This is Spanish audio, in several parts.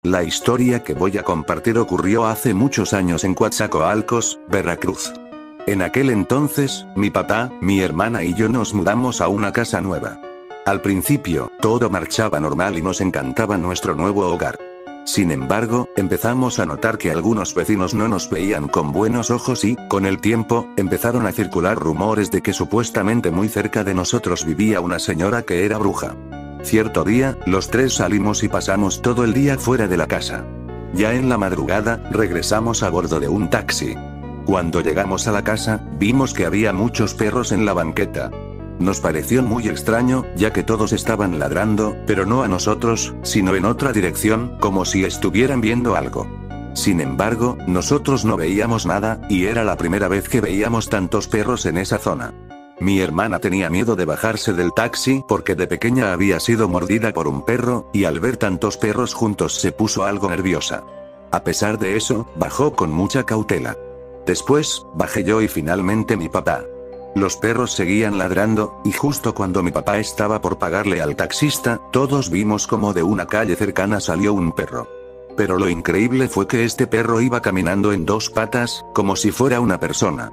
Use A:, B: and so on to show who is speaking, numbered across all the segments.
A: La historia que voy a compartir ocurrió hace muchos años en Coatzacoalcos, Veracruz. En aquel entonces, mi papá, mi hermana y yo nos mudamos a una casa nueva. Al principio, todo marchaba normal y nos encantaba nuestro nuevo hogar. Sin embargo, empezamos a notar que algunos vecinos no nos veían con buenos ojos y, con el tiempo, empezaron a circular rumores de que supuestamente muy cerca de nosotros vivía una señora que era bruja. Cierto día, los tres salimos y pasamos todo el día fuera de la casa. Ya en la madrugada, regresamos a bordo de un taxi. Cuando llegamos a la casa, vimos que había muchos perros en la banqueta. Nos pareció muy extraño, ya que todos estaban ladrando, pero no a nosotros, sino en otra dirección, como si estuvieran viendo algo. Sin embargo, nosotros no veíamos nada, y era la primera vez que veíamos tantos perros en esa zona. Mi hermana tenía miedo de bajarse del taxi porque de pequeña había sido mordida por un perro, y al ver tantos perros juntos se puso algo nerviosa. A pesar de eso, bajó con mucha cautela. Después, bajé yo y finalmente mi papá. Los perros seguían ladrando, y justo cuando mi papá estaba por pagarle al taxista, todos vimos como de una calle cercana salió un perro. Pero lo increíble fue que este perro iba caminando en dos patas, como si fuera una persona.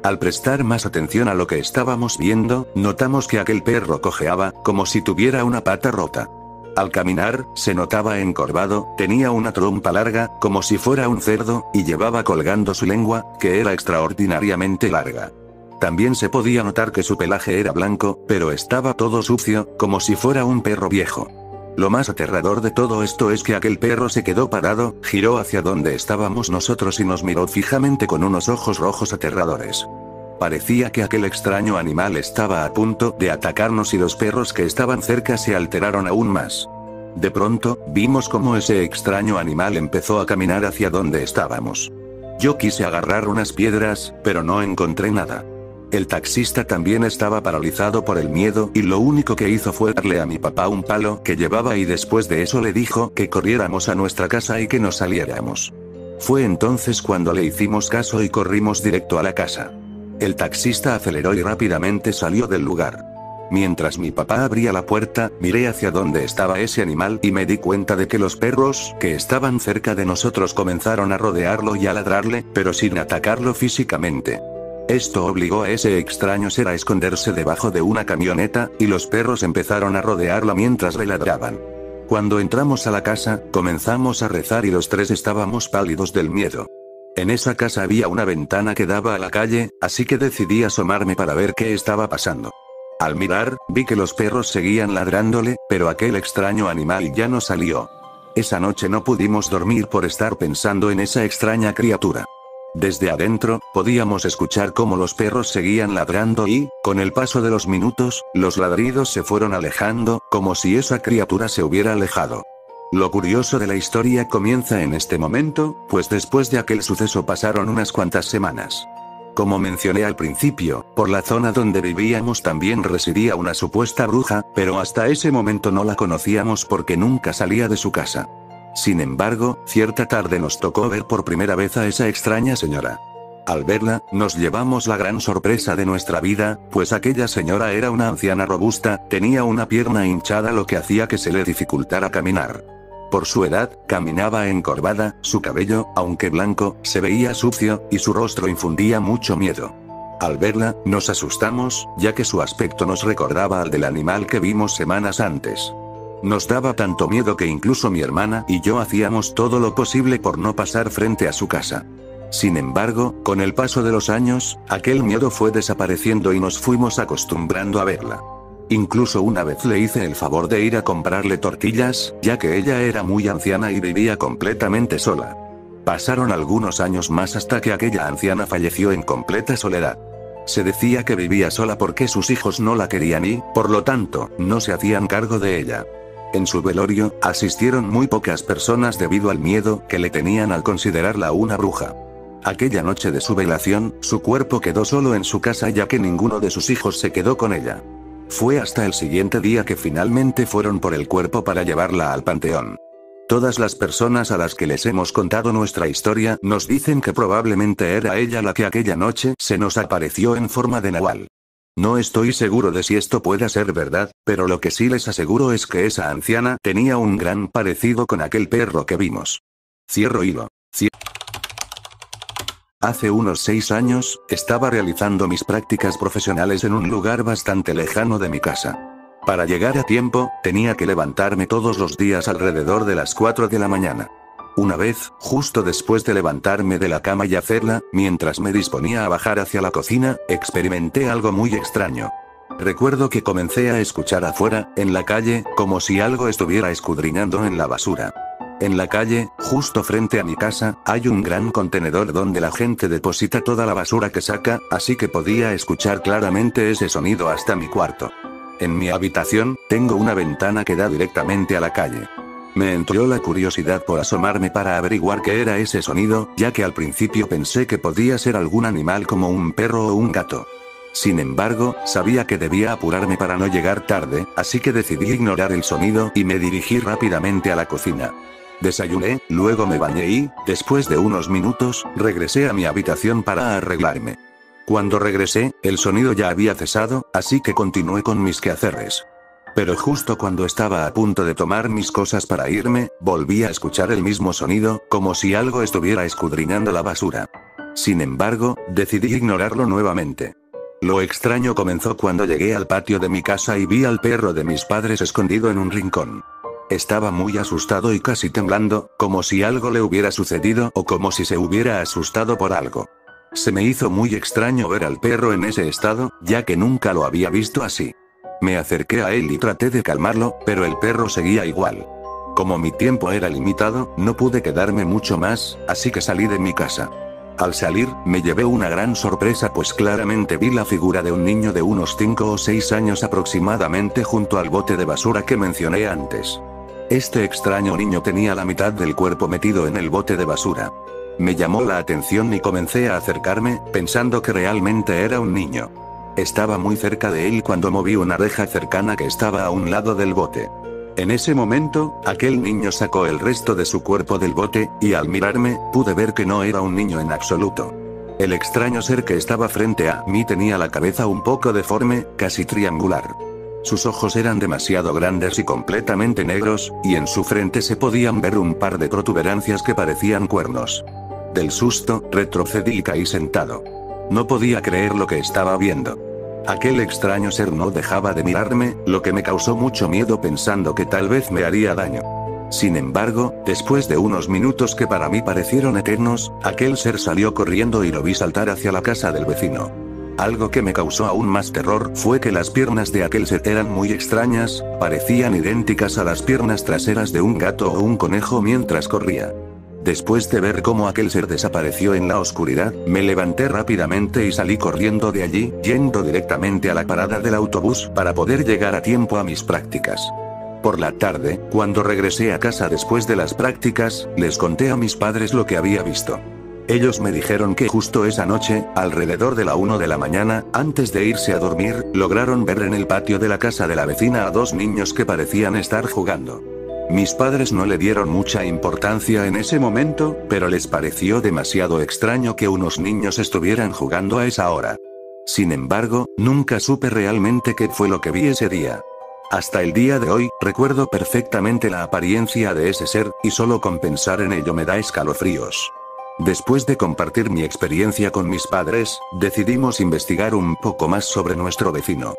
A: Al prestar más atención a lo que estábamos viendo, notamos que aquel perro cojeaba, como si tuviera una pata rota. Al caminar, se notaba encorvado, tenía una trompa larga, como si fuera un cerdo, y llevaba colgando su lengua, que era extraordinariamente larga. También se podía notar que su pelaje era blanco, pero estaba todo sucio, como si fuera un perro viejo. Lo más aterrador de todo esto es que aquel perro se quedó parado, giró hacia donde estábamos nosotros y nos miró fijamente con unos ojos rojos aterradores. Parecía que aquel extraño animal estaba a punto de atacarnos y los perros que estaban cerca se alteraron aún más. De pronto, vimos cómo ese extraño animal empezó a caminar hacia donde estábamos. Yo quise agarrar unas piedras, pero no encontré nada. El taxista también estaba paralizado por el miedo y lo único que hizo fue darle a mi papá un palo que llevaba y después de eso le dijo que corriéramos a nuestra casa y que nos saliéramos. Fue entonces cuando le hicimos caso y corrimos directo a la casa. El taxista aceleró y rápidamente salió del lugar. Mientras mi papá abría la puerta, miré hacia donde estaba ese animal y me di cuenta de que los perros que estaban cerca de nosotros comenzaron a rodearlo y a ladrarle, pero sin atacarlo físicamente. Esto obligó a ese extraño ser a esconderse debajo de una camioneta, y los perros empezaron a rodearla mientras le ladraban. Cuando entramos a la casa, comenzamos a rezar y los tres estábamos pálidos del miedo. En esa casa había una ventana que daba a la calle, así que decidí asomarme para ver qué estaba pasando. Al mirar, vi que los perros seguían ladrándole, pero aquel extraño animal ya no salió. Esa noche no pudimos dormir por estar pensando en esa extraña criatura. Desde adentro, podíamos escuchar cómo los perros seguían ladrando y, con el paso de los minutos, los ladridos se fueron alejando, como si esa criatura se hubiera alejado. Lo curioso de la historia comienza en este momento, pues después de aquel suceso pasaron unas cuantas semanas. Como mencioné al principio, por la zona donde vivíamos también residía una supuesta bruja, pero hasta ese momento no la conocíamos porque nunca salía de su casa. Sin embargo, cierta tarde nos tocó ver por primera vez a esa extraña señora. Al verla, nos llevamos la gran sorpresa de nuestra vida, pues aquella señora era una anciana robusta, tenía una pierna hinchada lo que hacía que se le dificultara caminar. Por su edad, caminaba encorvada, su cabello, aunque blanco, se veía sucio, y su rostro infundía mucho miedo. Al verla, nos asustamos, ya que su aspecto nos recordaba al del animal que vimos semanas antes. Nos daba tanto miedo que incluso mi hermana y yo hacíamos todo lo posible por no pasar frente a su casa. Sin embargo, con el paso de los años, aquel miedo fue desapareciendo y nos fuimos acostumbrando a verla. Incluso una vez le hice el favor de ir a comprarle tortillas, ya que ella era muy anciana y vivía completamente sola. Pasaron algunos años más hasta que aquella anciana falleció en completa soledad. Se decía que vivía sola porque sus hijos no la querían y, por lo tanto, no se hacían cargo de ella. En su velorio, asistieron muy pocas personas debido al miedo que le tenían al considerarla una bruja. Aquella noche de su velación, su cuerpo quedó solo en su casa ya que ninguno de sus hijos se quedó con ella. Fue hasta el siguiente día que finalmente fueron por el cuerpo para llevarla al panteón. Todas las personas a las que les hemos contado nuestra historia nos dicen que probablemente era ella la que aquella noche se nos apareció en forma de nahual. No estoy seguro de si esto pueda ser verdad, pero lo que sí les aseguro es que esa anciana tenía un gran parecido con aquel perro que vimos. Cierro hilo. Hace unos 6 años, estaba realizando mis prácticas profesionales en un lugar bastante lejano de mi casa. Para llegar a tiempo, tenía que levantarme todos los días alrededor de las 4 de la mañana. Una vez, justo después de levantarme de la cama y hacerla, mientras me disponía a bajar hacia la cocina, experimenté algo muy extraño. Recuerdo que comencé a escuchar afuera, en la calle, como si algo estuviera escudriñando en la basura. En la calle, justo frente a mi casa, hay un gran contenedor donde la gente deposita toda la basura que saca, así que podía escuchar claramente ese sonido hasta mi cuarto. En mi habitación, tengo una ventana que da directamente a la calle. Me entró la curiosidad por asomarme para averiguar qué era ese sonido, ya que al principio pensé que podía ser algún animal como un perro o un gato. Sin embargo, sabía que debía apurarme para no llegar tarde, así que decidí ignorar el sonido y me dirigí rápidamente a la cocina. Desayuné, luego me bañé y, después de unos minutos, regresé a mi habitación para arreglarme. Cuando regresé, el sonido ya había cesado, así que continué con mis quehaceres. Pero justo cuando estaba a punto de tomar mis cosas para irme, volví a escuchar el mismo sonido, como si algo estuviera escudriñando la basura. Sin embargo, decidí ignorarlo nuevamente. Lo extraño comenzó cuando llegué al patio de mi casa y vi al perro de mis padres escondido en un rincón. Estaba muy asustado y casi temblando, como si algo le hubiera sucedido o como si se hubiera asustado por algo. Se me hizo muy extraño ver al perro en ese estado, ya que nunca lo había visto así. Me acerqué a él y traté de calmarlo, pero el perro seguía igual. Como mi tiempo era limitado, no pude quedarme mucho más, así que salí de mi casa. Al salir, me llevé una gran sorpresa pues claramente vi la figura de un niño de unos 5 o 6 años aproximadamente junto al bote de basura que mencioné antes. Este extraño niño tenía la mitad del cuerpo metido en el bote de basura. Me llamó la atención y comencé a acercarme, pensando que realmente era un niño. Estaba muy cerca de él cuando moví una reja cercana que estaba a un lado del bote. En ese momento, aquel niño sacó el resto de su cuerpo del bote, y al mirarme, pude ver que no era un niño en absoluto. El extraño ser que estaba frente a mí tenía la cabeza un poco deforme, casi triangular. Sus ojos eran demasiado grandes y completamente negros, y en su frente se podían ver un par de protuberancias que parecían cuernos. Del susto, retrocedí y caí sentado. No podía creer lo que estaba viendo. Aquel extraño ser no dejaba de mirarme, lo que me causó mucho miedo pensando que tal vez me haría daño. Sin embargo, después de unos minutos que para mí parecieron eternos, aquel ser salió corriendo y lo vi saltar hacia la casa del vecino. Algo que me causó aún más terror fue que las piernas de aquel ser eran muy extrañas, parecían idénticas a las piernas traseras de un gato o un conejo mientras corría. Después de ver cómo aquel ser desapareció en la oscuridad, me levanté rápidamente y salí corriendo de allí, yendo directamente a la parada del autobús para poder llegar a tiempo a mis prácticas. Por la tarde, cuando regresé a casa después de las prácticas, les conté a mis padres lo que había visto. Ellos me dijeron que justo esa noche, alrededor de la 1 de la mañana, antes de irse a dormir, lograron ver en el patio de la casa de la vecina a 2 niños que parecían estar jugando. Mis padres no le dieron mucha importancia en ese momento, pero les pareció demasiado extraño que unos niños estuvieran jugando a esa hora. Sin embargo, nunca supe realmente qué fue lo que vi ese día. Hasta el día de hoy, recuerdo perfectamente la apariencia de ese ser, y solo con pensar en ello me da escalofríos. Después de compartir mi experiencia con mis padres, decidimos investigar un poco más sobre nuestro vecino.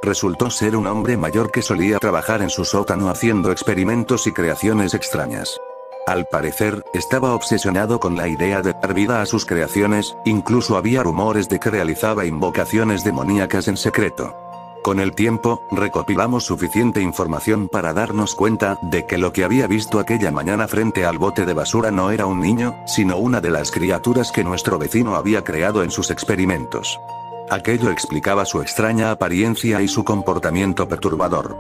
A: Resultó ser un hombre mayor que solía trabajar en su sótano haciendo experimentos y creaciones extrañas. Al parecer, estaba obsesionado con la idea de dar vida a sus creaciones, incluso había rumores de que realizaba invocaciones demoníacas en secreto. Con el tiempo, recopilamos suficiente información para darnos cuenta de que lo que había visto aquella mañana frente al bote de basura no era un niño, sino una de las criaturas que nuestro vecino había creado en sus experimentos. Aquello explicaba su extraña apariencia y su comportamiento perturbador.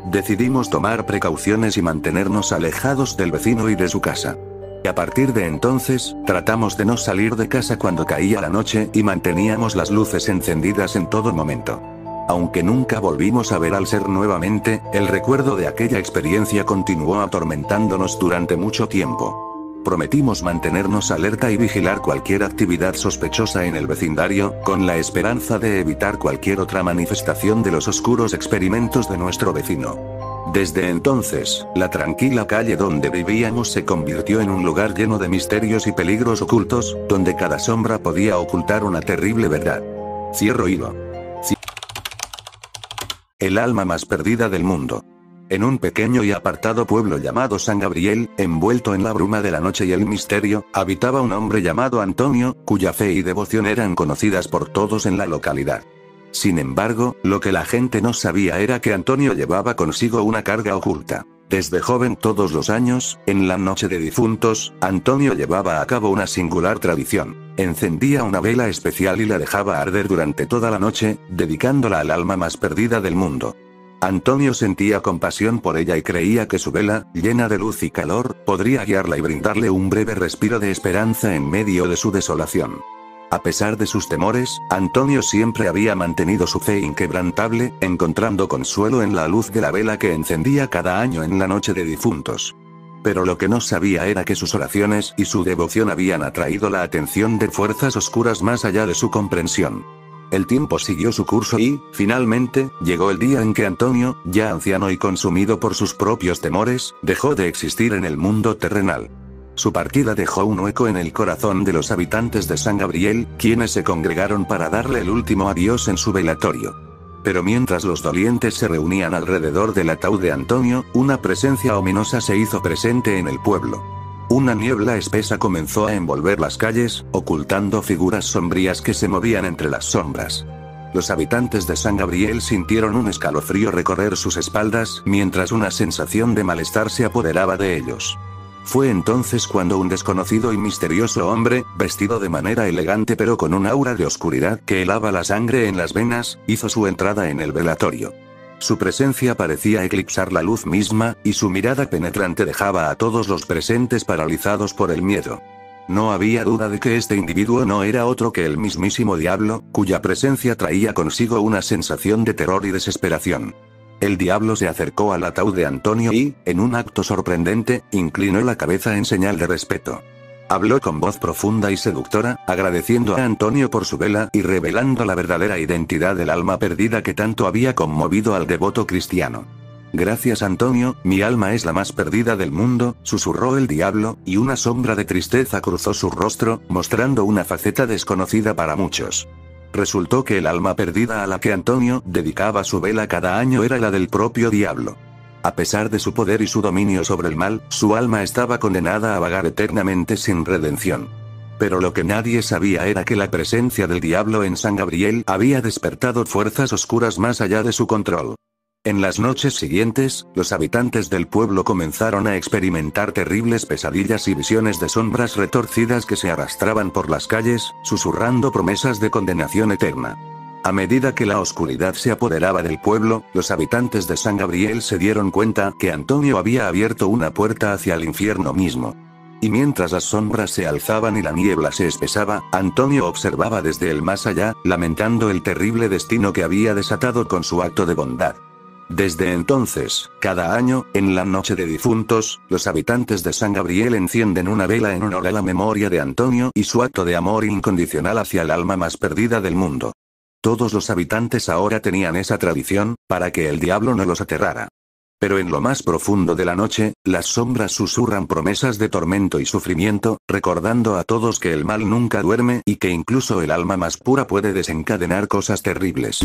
A: Decidimos tomar precauciones y mantenernos alejados del vecino y de su casa. A partir de entonces, tratamos de no salir de casa cuando caía la noche y manteníamos las luces encendidas en todo momento. Aunque nunca volvimos a ver al ser nuevamente, el recuerdo de aquella experiencia continuó atormentándonos durante mucho tiempo. Prometimos mantenernos alerta y vigilar cualquier actividad sospechosa en el vecindario, con la esperanza de evitar cualquier otra manifestación de los oscuros experimentos de nuestro vecino. Desde entonces, la tranquila calle donde vivíamos se convirtió en un lugar lleno de misterios y peligros ocultos, donde cada sombra podía ocultar una terrible verdad. Cierro hilo. El alma más perdida del mundo. En un pequeño y apartado pueblo llamado San Gabriel, envuelto en la bruma de la noche y el misterio, habitaba un hombre llamado Antonio, cuya fe y devoción eran conocidas por todos en la localidad. Sin embargo, lo que la gente no sabía era que Antonio llevaba consigo una carga oculta. Desde joven todos los años, en la noche de difuntos, Antonio llevaba a cabo una singular tradición. Encendía una vela especial y la dejaba arder durante toda la noche, dedicándola al alma más perdida del mundo. Antonio sentía compasión por ella y creía que su vela, llena de luz y calor, podría guiarla y brindarle un breve respiro de esperanza en medio de su desolación. A pesar de sus temores, Antonio siempre había mantenido su fe inquebrantable, encontrando consuelo en la luz de la vela que encendía cada año en la noche de difuntos. Pero lo que no sabía era que sus oraciones y su devoción habían atraído la atención de fuerzas oscuras más allá de su comprensión. El tiempo siguió su curso y, finalmente, llegó el día en que Antonio, ya anciano y consumido por sus propios temores, dejó de existir en el mundo terrenal. Su partida dejó un hueco en el corazón de los habitantes de San Gabriel, quienes se congregaron para darle el último adiós en su velatorio. Pero mientras los dolientes se reunían alrededor del ataúd de Antonio, una presencia ominosa se hizo presente en el pueblo. Una niebla espesa comenzó a envolver las calles, ocultando figuras sombrías que se movían entre las sombras. Los habitantes de San Gabriel sintieron un escalofrío recorrer sus espaldas, mientras una sensación de malestar se apoderaba de ellos. Fue entonces cuando un desconocido y misterioso hombre, vestido de manera elegante pero con un aura de oscuridad que helaba la sangre en las venas, hizo su entrada en el velatorio. Su presencia parecía eclipsar la luz misma, y su mirada penetrante dejaba a todos los presentes paralizados por el miedo. No había duda de que este individuo no era otro que el mismísimo diablo, cuya presencia traía consigo una sensación de terror y desesperación. El diablo se acercó al ataúd de Antonio y, en un acto sorprendente, inclinó la cabeza en señal de respeto. Habló con voz profunda y seductora, agradeciendo a Antonio por su vela y revelando la verdadera identidad del alma perdida que tanto había conmovido al devoto cristiano. Gracias Antonio, mi alma es la más perdida del mundo, susurró el diablo, y una sombra de tristeza cruzó su rostro, mostrando una faceta desconocida para muchos. Resultó que el alma perdida a la que Antonio dedicaba su vela cada año era la del propio diablo. A pesar de su poder y su dominio sobre el mal, su alma estaba condenada a vagar eternamente sin redención. Pero lo que nadie sabía era que la presencia del diablo en San Gabriel había despertado fuerzas oscuras más allá de su control. En las noches siguientes, los habitantes del pueblo comenzaron a experimentar terribles pesadillas y visiones de sombras retorcidas que se arrastraban por las calles, susurrando promesas de condenación eterna. A medida que la oscuridad se apoderaba del pueblo, los habitantes de San Gabriel se dieron cuenta que Antonio había abierto una puerta hacia el infierno mismo. Y mientras las sombras se alzaban y la niebla se espesaba, Antonio observaba desde el más allá, lamentando el terrible destino que había desatado con su acto de bondad. Desde entonces, cada año, en la noche de difuntos, los habitantes de San Gabriel encienden una vela en honor a la memoria de Antonio y su acto de amor incondicional hacia el alma más perdida del mundo. Todos los habitantes ahora tenían esa tradición, para que el diablo no los aterrara. Pero en lo más profundo de la noche, las sombras susurran promesas de tormento y sufrimiento, recordando a todos que el mal nunca duerme y que incluso el alma más pura puede desencadenar cosas terribles.